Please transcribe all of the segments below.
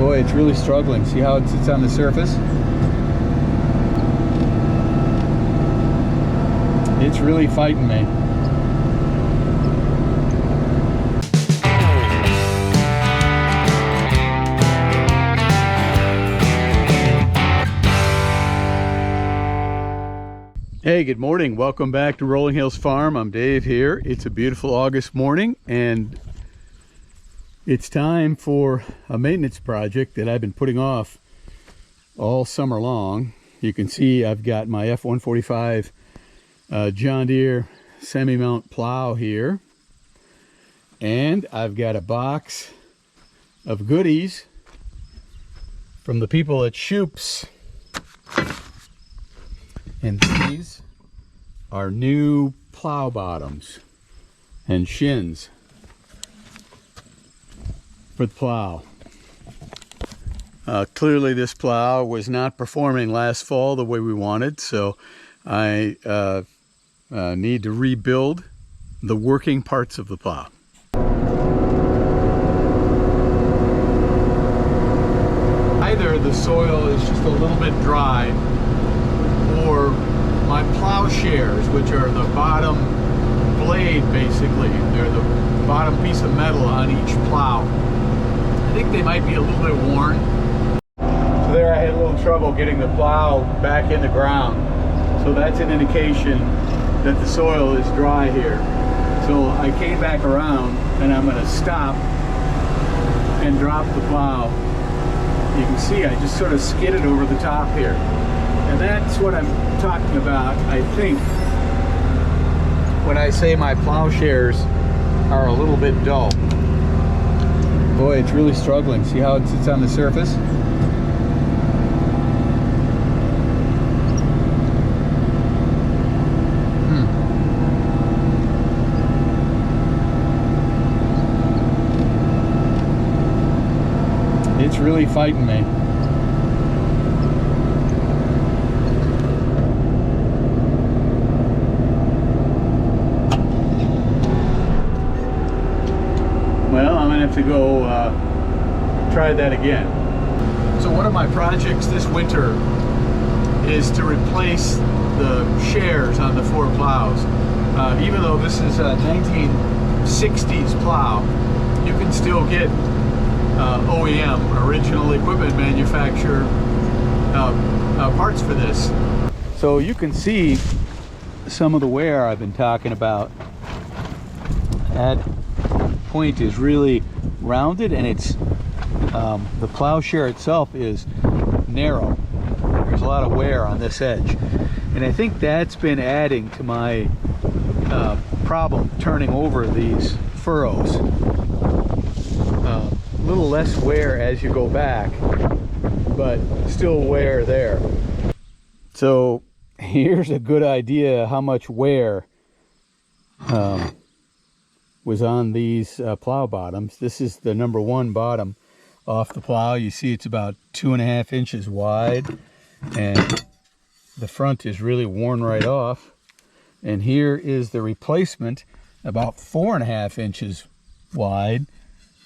Boy, it's really struggling. See how it sits on the surface? It's really fighting me. Hey, good morning. Welcome back to Rolling Hills Farm. I'm Dave here. It's a beautiful August morning and it's time for a maintenance project that I've been putting off all summer long. You can see I've got my F-145 John Deere semi-mount plow here, and I've got a box of goodies from the people at Shoop's, and these are new plow bottoms and shins for the plow. Clearly this plow was not performing last fall the way we wanted, so I need to rebuild the working parts of the plow. Either the soil is just a little bit dry, or my plowshares, which are the bottom blade basically, they're the bottom piece of metal on each plow, I think they might be a little bit worn. So there I had a little trouble getting the plow back in the ground. So that's an indication that the soil is dry here. So I came back around and I'm going to stop and drop the plow. You can see I just sort of skidded over the top here. And that's what I'm talking about, I think, when I say my plowshares are a little bit dull. Boy, it's really struggling. See how it sits on the surface? It's really fighting me. Well, I'm gonna have to go try that again. So one of my projects this winter is to replace the shares on the 4 plows. Even though this is a 1960s plow, you can still get OEM, original equipment manufacturer, parts for this. So you can see some of the wear I've been talking about. That point is really rounded, and it's the plowshare itself is narrow. There's a lot of wear on this edge, and I think that's been adding to my problem turning over these furrows. A little less wear as you go back, but still wear there. So here's a good idea how much wear was on these plow bottoms. This is the number 1 bottom off the plow. You see it's about 2.5 inches wide, and the front is really worn right off. And here is the replacement, about 4.5 inches wide,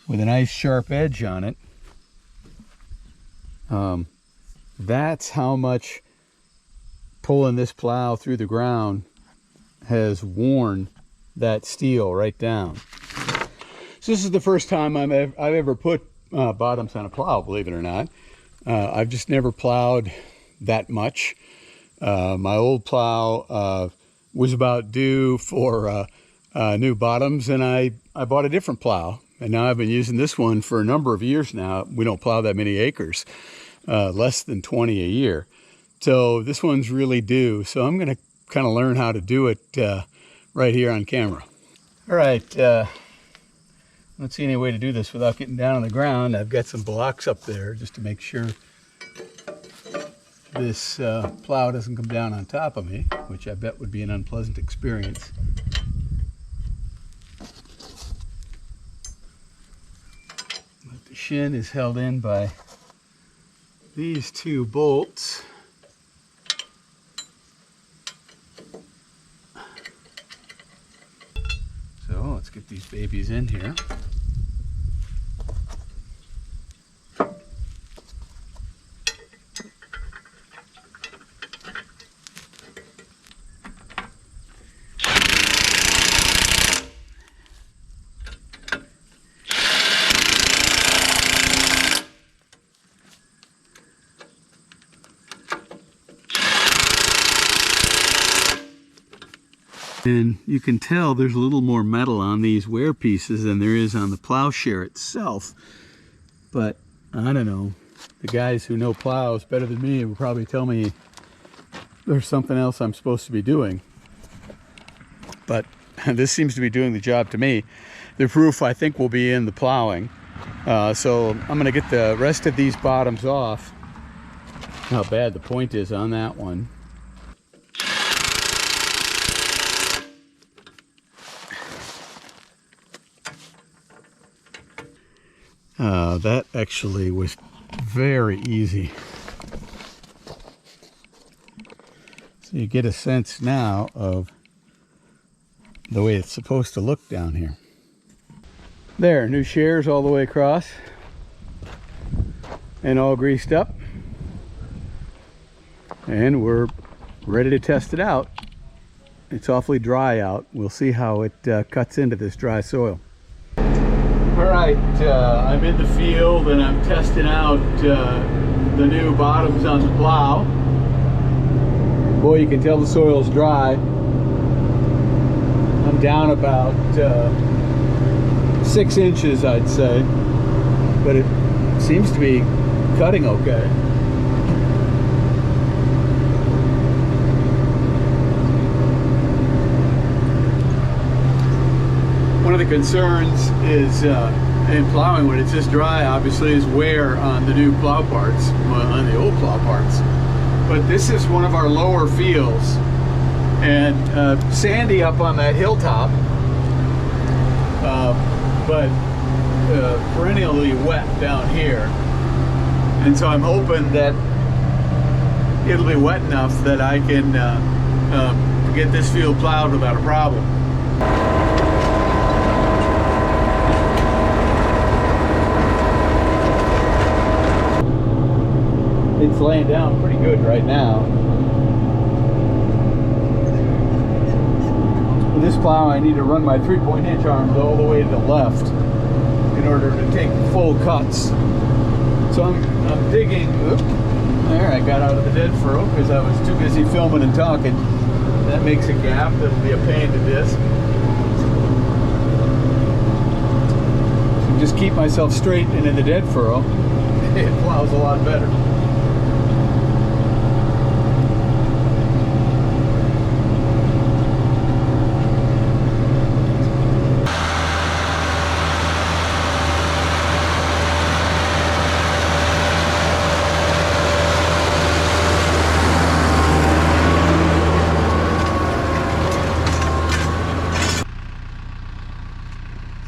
with a nice sharp edge on it. That's how much pulling this plow through the ground has worn that steel right down. So this is the first time I've ever put bottoms on a plow, believe it or not. I've just never plowed that much. My old plow was about due for new bottoms, and I bought a different plow. And now I've been using this one for a number of years now. We don't plow that many acres, less than 20 a year. So this one's really due. So I'm going to kind of learn how to do it right here on camera. All right, let's see any way to do this without getting down on the ground. I've got some blocks up there just to make sure this plow doesn't come down on top of me, which I bet would be an unpleasant experience. The shin is held in by these 2 bolts. So let's get these babies in here. And you can tell there's a little more metal on these wear pieces than there is on the plowshare itself. But I don't know. The guys who know plows better than me will probably tell me there's something else I'm supposed to be doing. But this seems to be doing the job to me. The proof, I think, will be in the plowing. So I'm going to get the rest of these bottoms off. How bad the point is on that one. That actually was very easy. So you get a sense now of the way it's supposed to look down here. There, new shares all the way across and all greased up, and we're ready to test it out. It's awfully dry out. We'll see how it cuts into this dry soil. All right, I'm in the field and I'm testing out the new bottoms on the plow. Boy, you can tell the soil's dry. I'm down about 6 inches, I'd say, but it seems to be cutting okay. One of the concerns is in plowing when it's this dry, obviously, is wear on the new plow parts, on the old plow parts. But this is one of our lower fields, and sandy up on that hilltop, but perennially wet down here. And so I'm hoping that it'll be wet enough that I can get this field plowed without a problem. It's laying down pretty good right now. With this plow, I need to run my 3-point hitch arms all the way to the left in order to take full cuts. So I'm digging. Oops, there, I got out of the dead furrow because I was too busy filming and talking. That makes a gap that'll be a pain to disc. So just keep myself straight and in the dead furrow. It plows a lot better.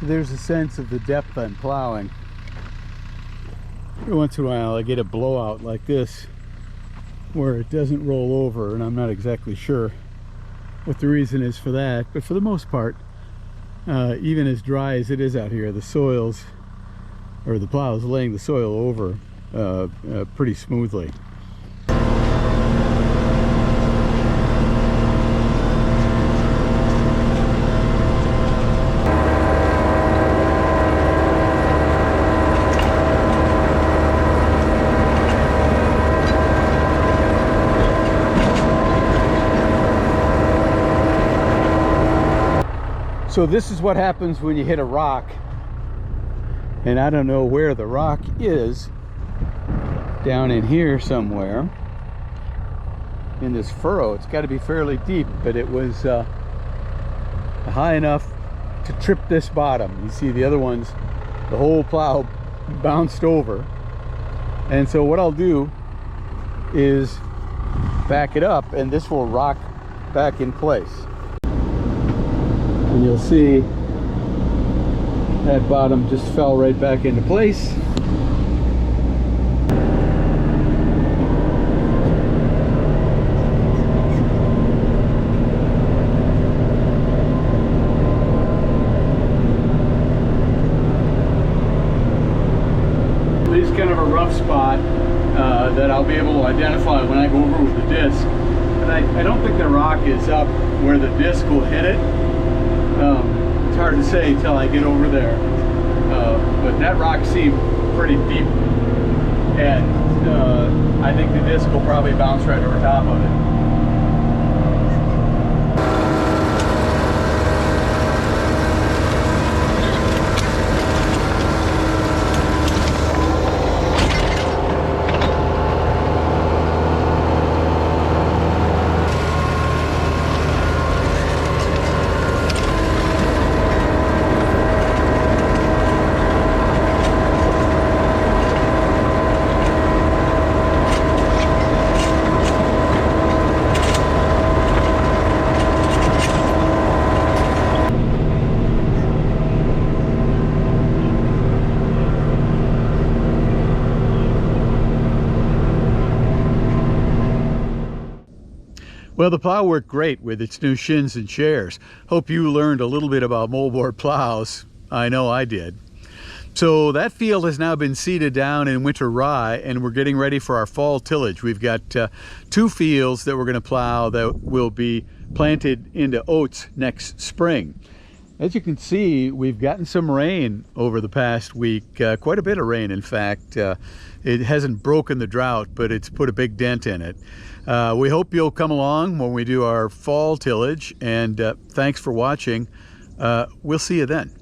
There's a sense of the depth I'm plowing. Every once in a while I get a blowout like this where it doesn't roll over, and I'm not exactly sure what the reason is for that, but for the most part, even as dry as it is out here, the soils, or the plow is laying the soil over pretty smoothly. So this is what happens when you hit a rock, and I don't know where the rock is, down in here somewhere in this furrow. It's got to be fairly deep, but it was high enough to trip this bottom. You see the other ones, the whole plow bounced over, and so what I'll do is back it up and this will rock back in place. And you'll see that bottom just fell right back into place. At least kind of a rough spot that I'll be able to identify when I go over with the disc. But I don't think the rock is up where the disc will hit it. It's hard to say till I get over there, but that rock seemed pretty deep, and I think the disc will probably bounce right over top of it. Well, the plow worked great with its new shins and shares. Hope you learned a little bit about moldboard plows. I know I did. So that field has now been seeded down in winter rye, and we're getting ready for our fall tillage. We've got 2 fields that we're going to plow that will be planted into oats next spring. As you can see, we've gotten some rain over the past week, quite a bit of rain in fact. It hasn't broken the drought, but it's put a big dent in it. We hope you'll come along when we do our fall tillage, and thanks for watching. We'll see you then.